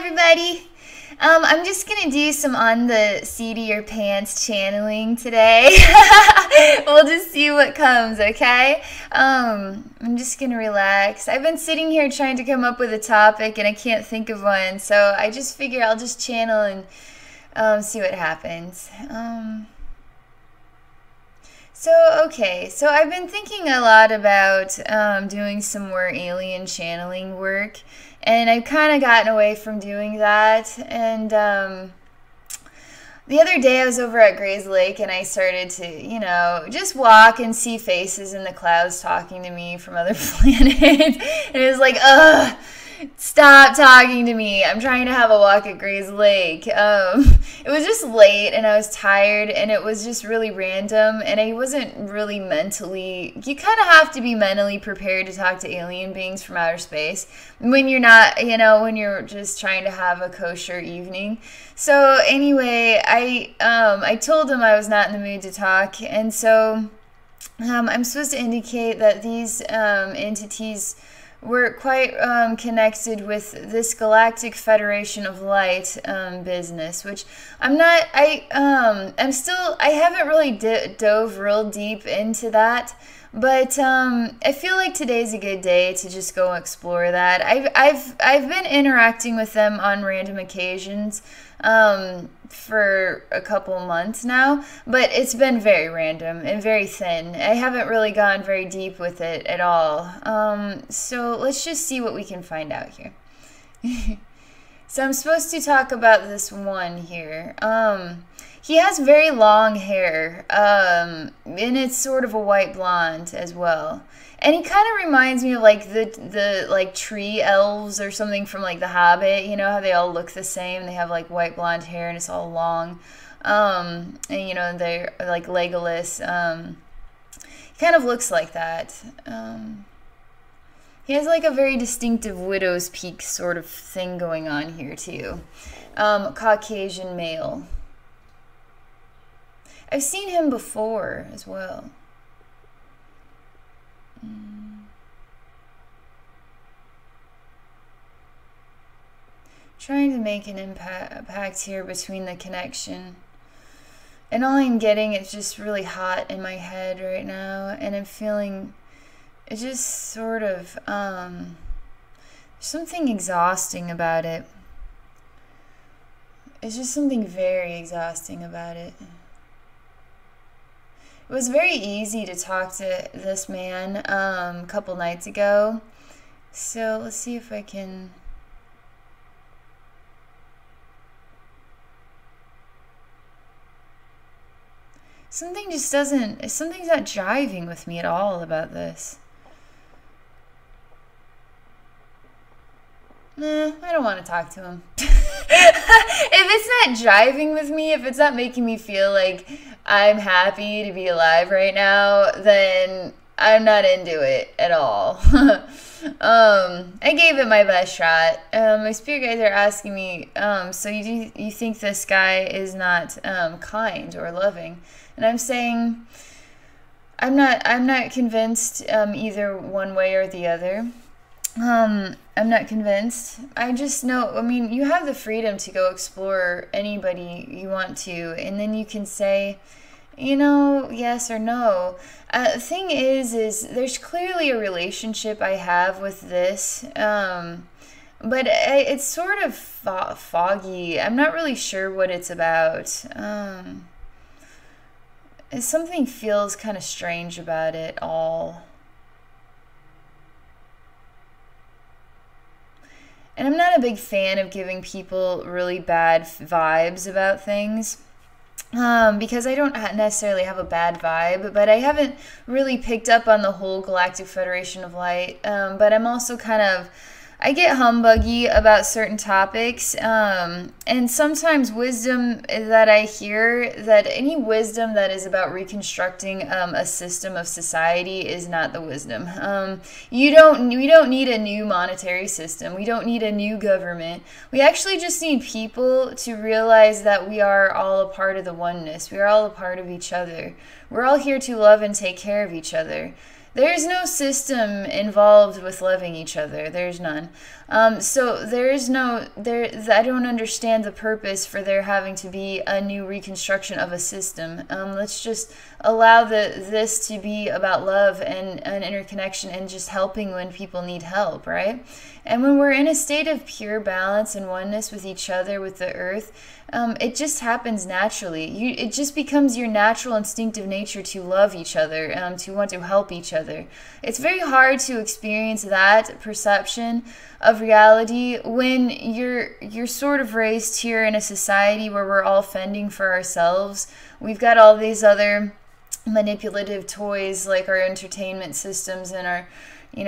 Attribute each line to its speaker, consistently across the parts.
Speaker 1: everybody. I'm just gonna do some on the seat of your pants channeling today. We'll just see what comes, okay? I'm just gonna relax. I've been sitting here trying to come up with a topic and I can't think of one, so I just figure I'll just channel and see what happens. So I've been thinking a lot about doing some more alien channeling work, and I've kind of gotten away from doing that. And the other day I was over at Gray's Lake and I started to, just walk and see faces in the clouds talking to me from other planets. And it was like, ugh, stop talking to me. I'm trying to have a walk at Gray's Lake. It was just late and I was tired and it was just really random and I wasn't really mentally, you kind of have to be mentally prepared to talk to alien beings from outer space when you're not, when you're just trying to have a kosher evening. So anyway, I told him I was not in the mood to talk, and so I'm supposed to indicate that these entities were quite connected with this Galactic Federation of Light business, which I haven't really dove real deep into that, but I feel like today's a good day to just go explore that. I've been interacting with them on random occasions for a couple months now, but it's been very random and very thin. I haven't really gone very deep with it at all. So let's just see what we can find out here. So I'm supposed to talk about this one here. He has very long hair, and it's sort of a white blonde as well. And he kind of reminds me of like the like tree elves or something from like The Hobbit. You know how they all look the same? They have like white blonde hair and it's all long. And they're like Legolas. He kind of looks like that. He has like a very distinctive widow's peak sort of thing going on here too. Caucasian male. I've seen him before as well. Trying to make an impact here between the connection. And all I'm getting is just really hot in my head right now. And I'm feeling, it's just sort of, something exhausting about it. It's just something very exhausting about it. It was very easy to talk to this man a couple nights ago. So let's see if I can... Something just doesn't... Something's not jiving with me at all about this. Nah, I don't want to talk to him. If it's not jiving with me, if it's not making me feel like I'm happy to be alive right now, then I'm not into it at all. I gave it my best shot. My spirit guides are asking me, so you think this guy is not kind or loving? And I'm saying I'm not convinced either one way or the other. I'm not convinced. I just know, I mean, you have the freedom to go explore anybody you want to, and then you can say, yes or no. The thing is there's clearly a relationship I have with this, but it's sort of foggy. I'm not really sure what it's about. Something feels kind of strange about it all. And I'm not a big fan of giving people really bad vibes about things, because I don't necessarily have a bad vibe, but I haven't really picked up on the whole Galactic Federation of Light. But I'm also kind of, I get humbuggy about certain topics, and sometimes wisdom that I hear, that any wisdom that is about reconstructing a system of society is not the wisdom. We don't need a new monetary system. We don't need a new government. We actually just need people to realize that we are all a part of the oneness. We are all a part of each other. We're all here to love and take care of each other. There's no system involved with loving each other. There's none. So there is no, I don't understand the purpose for there having to be a new reconstruction of a system. Let's just allow this to be about love and interconnection and just helping when people need help, right? And when we're in a state of pure balance and oneness with each other, with the earth, it just happens naturally. It just becomes your natural instinctive nature to love each other, to want to help each other. It's very hard to experience that perception of reality when you're sort of raised here in a society where we're all fending for ourselves. We've got all these other manipulative toys like our entertainment systems and our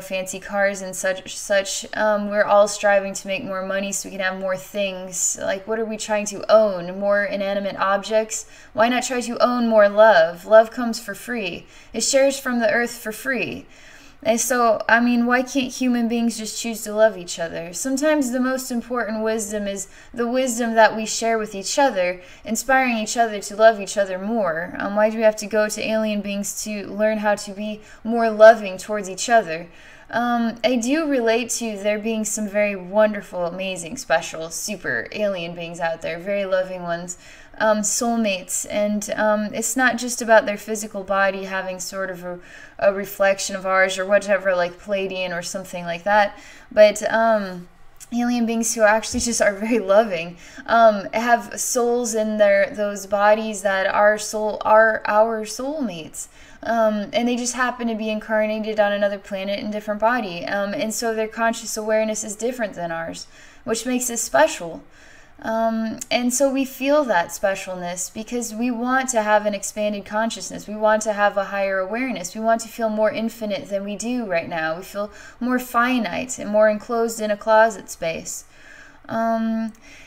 Speaker 1: fancy cars and such. We're all striving to make more money so we can have more things. Like, what are we trying to own? More inanimate objects? Why not try to own more love? Love comes for free. It shares from the earth for free. And so, I mean, why can't human beings just choose to love each other? Sometimes the most important wisdom is the wisdom that we share with each other, inspiring each other to love each other more. Why do we have to go to alien beings to learn how to be more loving towards each other? I do relate to there being some very wonderful, amazing, special, super alien beings out there, very loving ones. Soulmates, and it's not just about their physical body having sort of a reflection of ours or whatever, like Palladian or something like that, but alien beings who actually just are very loving, have souls in those bodies that are our soulmates. And they just happen to be incarnated on another planet in a different body, and so their conscious awareness is different than ours, which makes it special. And so we feel that specialness because we want to have an expanded consciousness. We want to have a higher awareness. We want to feel more infinite than we do right now. We feel more finite and more enclosed in a closet space.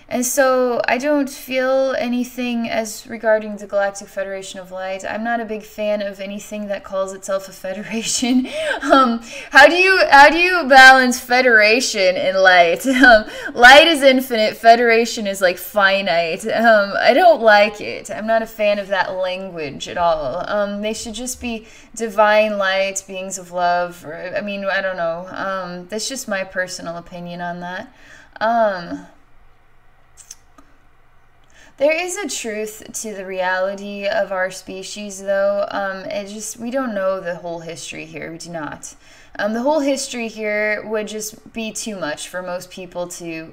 Speaker 1: And so I don't feel anything as regarding the Galactic Federation of Light. I'm not a big fan of anything that calls itself a federation. How do you balance federation and light? Light is infinite. Federation is like finite. I don't like it. I'm not a fan of that language at all. They should just be divine light, beings of love. Or, I mean, I don't know. That's just my personal opinion on that. There is a truth to the reality of our species, though. We don't know the whole history here. We do not. The whole history here would just be too much for most people to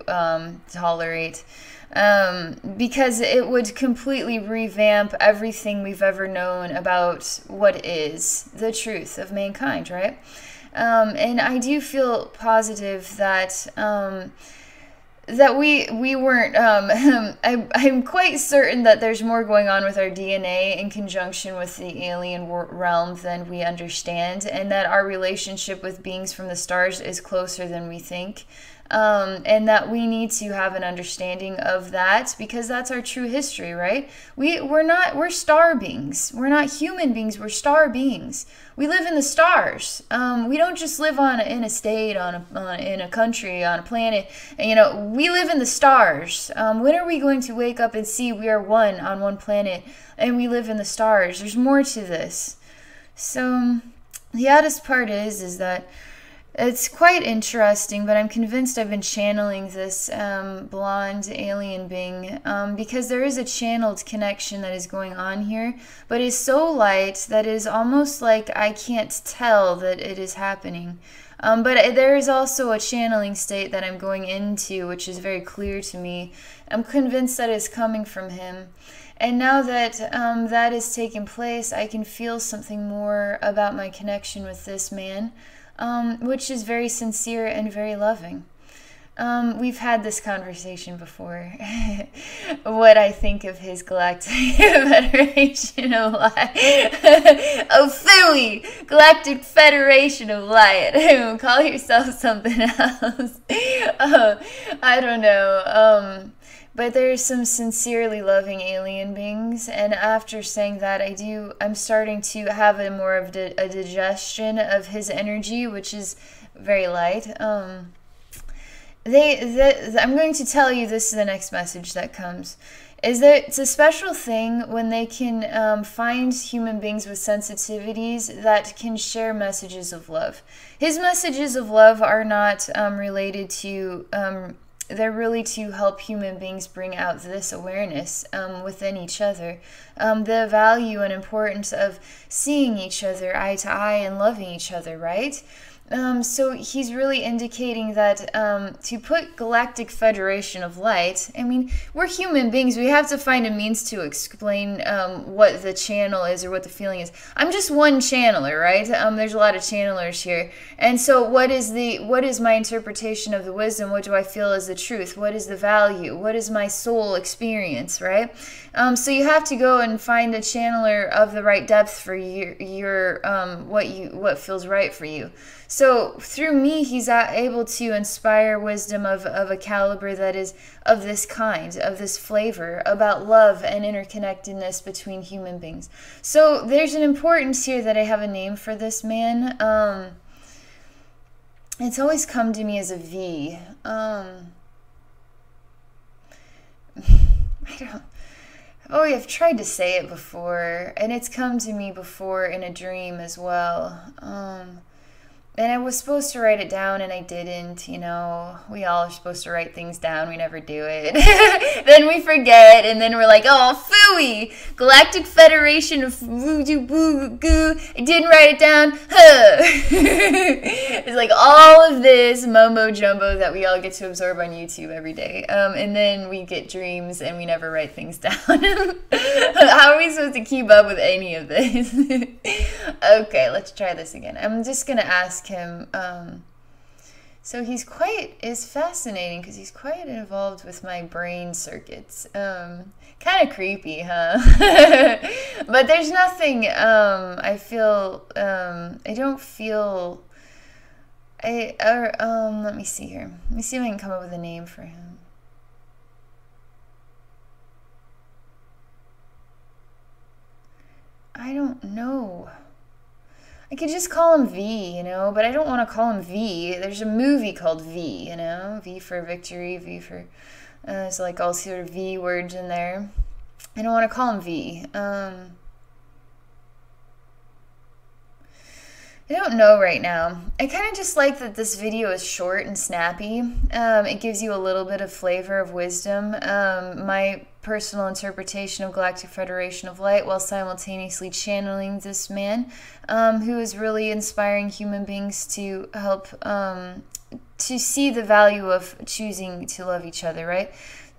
Speaker 1: tolerate, because it would completely revamp everything we've ever known about what is the truth of mankind, right? And I do feel positive that that we weren't, I'm quite certain that there's more going on with our DNA in conjunction with the alien realm than we understand, and that our relationship with beings from the stars is closer than we think. And that we need to have an understanding of that because that's our true history, right? We're star beings. We're not human beings. We're star beings. We live in the stars. We don't just live in a state, in a country, on a planet. And, we live in the stars. When are we going to wake up and see we are one on one planet and we live in the stars? There's more to this. So the oddest part is that it's quite interesting, but I'm convinced I've been channeling this blonde alien being because there is a channeled connection that is going on here, but it's so light that it is almost like I can't tell that it is happening. But there is also a channeling state that I'm going into, which is very clear to me. I'm convinced that it's coming from him. And now that that is taking place, I can feel something more about my connection with this man. Which is very sincere and very loving. We've had this conversation before. What I think of his Galactic Federation of Light. Oh, Philly! Galactic Federation of Light. Call yourself something else. I don't know. But there's some sincerely loving alien beings, and after saying that, I'm starting to have more of a digestion of his energy, which is very light. I'm going to tell you, this is the next message that comes. is that it's a special thing when they can find human beings with sensitivities that can share messages of love. His messages of love are not related to, they're really to help human beings bring out this awareness within each other. The value and importance of seeing each other eye to eye and loving each other, right? So he's really indicating that to put Galactic Federation of Light, I mean, we're human beings. We have to find a means to explain what the channel is or what the feeling is. I'm just one channeler, right? There's a lot of channelers here. And so what is my interpretation of the wisdom? What do I feel is the truth? What is the value? What is my soul experience, right? So you have to go and find a channeler of the right depth for your what feels right for you. So through me, he's able to inspire wisdom of a caliber that is of this kind, of this flavor, about love and interconnectedness between human beings. So there's an importance here that I have a name for this man. It's always come to me as a V. I don't... Oh, I've tried to say it before, and it's come to me before in a dream as well. And I was supposed to write it down, and I didn't, you know. We all are supposed to write things down. We never do it. Then we forget, and then we're like, oh, phooey! Galactic Federation of Voodoo Boo Goo. I didn't write it down. Huh. It's like all of this mumbo-jumbo that we all get to absorb on YouTube every day. And then we get dreams, and we never write things down. How are we supposed to keep up with any of this? Okay, let's try this again. I'm just going to ask him, so it's fascinating because he's quite involved with my brain circuits. Kind of creepy, huh? But there's nothing, I feel, I don't feel, let me see here. Let me see if I can come up with a name for him. I don't know. I could just call him V, you know, but I don't want to call him V. There's a movie called V, you know, V for victory, V for, it's like all sort of V words in there. I don't want to call him V. I don't know right now. I kind of just like that this video is short and snappy. It gives you a little bit of flavor of wisdom. My personal interpretation of Galactic Federation of Light while simultaneously channeling this man who is really inspiring human beings to help to see the value of choosing to love each other, right?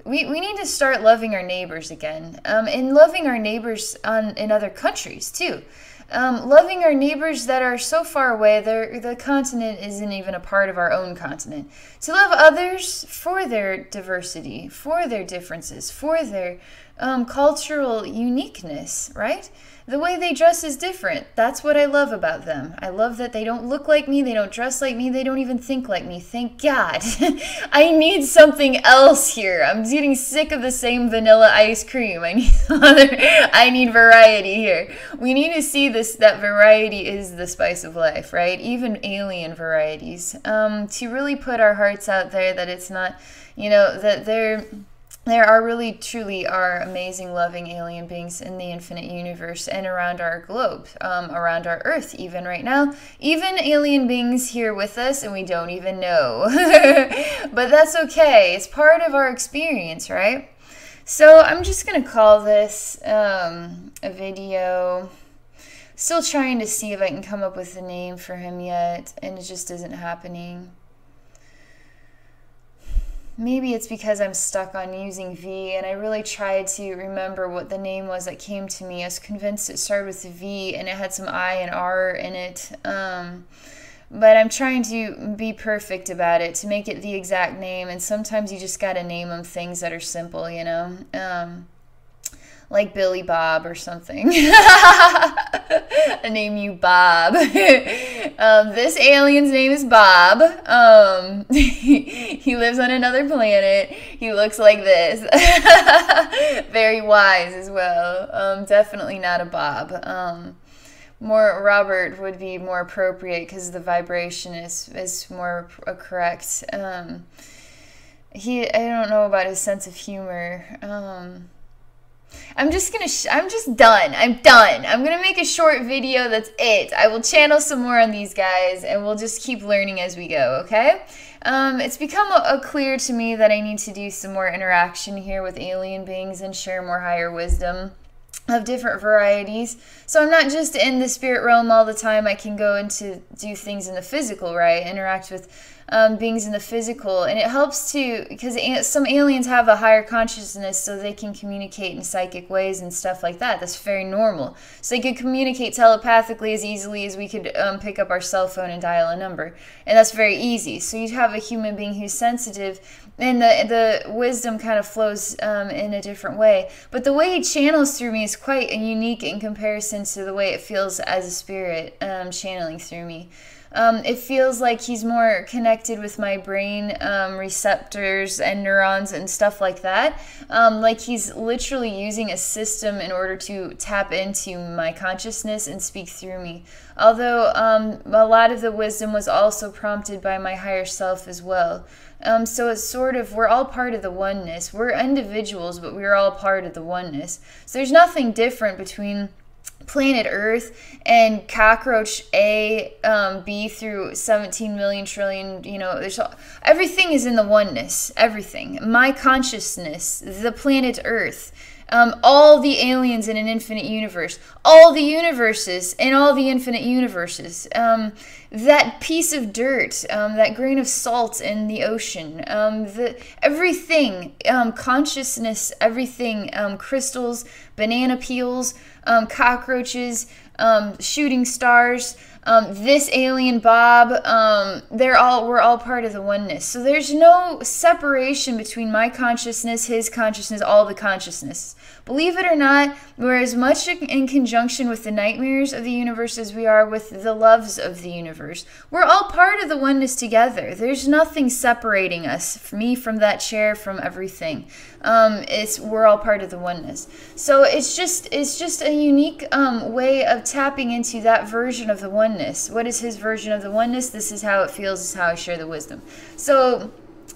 Speaker 1: We need to start loving our neighbors again, and loving our neighbors in other countries too. Loving our neighbors that are so far away, the continent isn't even a part of our own continent. To love others for their diversity, for their differences, for their cultural uniqueness, right? The way they dress is different. That's what I love about them. I love that they don't look like me, they don't dress like me, they don't even think like me. Thank God. I need something else here. I'm getting sick of the same vanilla ice cream. I need variety here. We need to see that variety is the spice of life, right? Even alien varieties. To really put our hearts out there that it's not, you know, that there are really, truly are amazing, loving alien beings in the infinite universe and around our globe, around our Earth, even right now. Even alien beings here with us, and we don't even know. But that's okay. It's part of our experience, right? So I'm just going to call this a video. Still trying to see if I can come up with a name for him yet, and it just isn't happening. Maybe it's because I'm stuck on using V, and I really tried to remember what the name was that came to me. I was convinced it started with a V, and it had some I and R in it. But I'm trying to be perfect about it, to make it the exact name, and sometimes you just gotta name them things that are simple, you know? Like Billy Bob or something. I name you Bob. This alien's name is Bob. He lives on another planet. He looks like this. Very wise as well. Definitely not a Bob. More Robert would be more appropriate because the vibration is more correct. I don't know about his sense of humor. I'm just done. I'm done. I'm gonna make a short video. That's it. I will channel some more on these guys, and we'll just keep learning as we go, okay? It's become clear to me that I need to do some more interaction here with alien beings and share more higher wisdom of different varieties. So I'm not just in the spirit realm all the time. I can go into do things in the physical, right? Interact with beings in the physical, and it helps to, because some aliens have a higher consciousness, so they can communicate in psychic ways and stuff like that. That's very normal. So they could communicate telepathically as easily as we could pick up our cell phone and dial a number, and that's very easy. So you have a human being who's sensitive, and the wisdom kind of flows in a different way. But the way he channels through me is quite unique in comparison to the way it feels as a spirit channeling through me. It feels like he's more connected with my brain receptors and neurons and stuff like that. Like he's literally using a system in order to tap into my consciousness and speak through me. Although a lot of the wisdom was also prompted by my higher self as well. So it's sort of, we're all part of the oneness. We're individuals, but we're all part of the oneness. So there's nothing different between planet Earth and cockroach A, B through 17 million trillion, you know, everything is in the oneness, everything. My consciousness, the planet Earth, all the aliens in an infinite universe, all the universes in all the infinite universes, that piece of dirt, that grain of salt in the ocean, everything, consciousness, everything, crystals, banana peels, cockroaches, shooting stars, this alien Bob, we're all part of the oneness. So there's no separation between my consciousness, his consciousness, all the consciousness. Believe it or not, we're as much in conjunction with the nightmares of the universe as we are with the loves of the universe. We're all part of the oneness together. There's nothing separating us, me from that chair, from everything. We're all part of the oneness. So it's just a unique way of tapping into that version of the oneness. What is his version of the oneness? This is how it feels. This is how I share the wisdom. So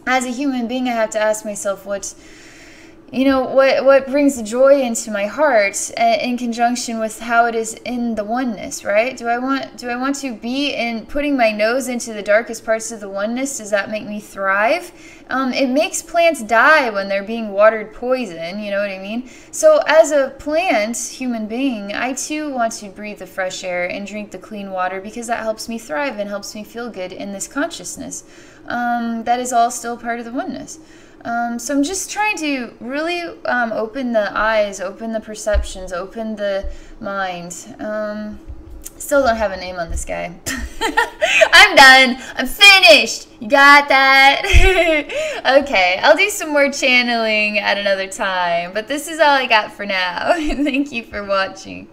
Speaker 1: as a human being, I have to ask myself, what brings the joy into my heart in conjunction with how it is in the oneness, right? Do I want to be in putting my nose into the darkest parts of the oneness? Does that make me thrive? It makes plants die when they're being watered poison, you know what I mean? So as a plant, human being, I too want to breathe the fresh air and drink the clean water, because that helps me thrive and helps me feel good in this consciousness. That is all still part of the oneness. So I'm just trying to really open the eyes, open the perceptions, open the mind. Still don't have a name on this guy. I'm done. I'm finished. You got that? Okay, I'll do some more channeling at another time. But this is all I got for now. Thank you for watching.